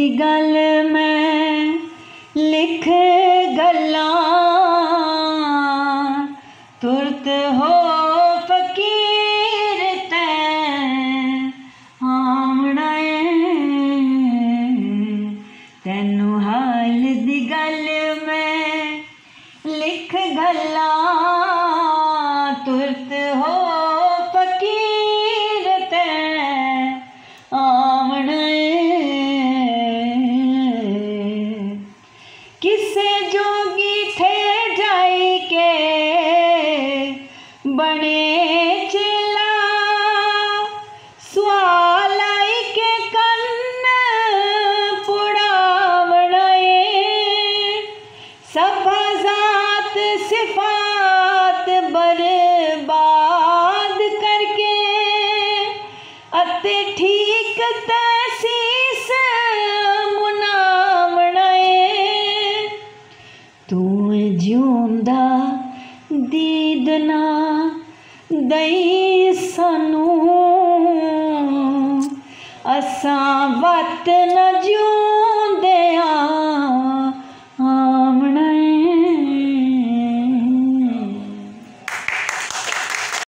दी गल मैं लिख गल्लां तुरत हो फकीर तैं आमना तैनू हाल दी गल मैं लिख गल्लां तुरत हो फकीर तैं आमना किसे जोगी थे जाई के बने चेला सवाल आई के कन्न पुड़ावना सफाजात सिफात बर्बाद करके अते ठीक तैसीस मुनावना तू जिउंदा दीद ना दई सानू असां वत न जिऊं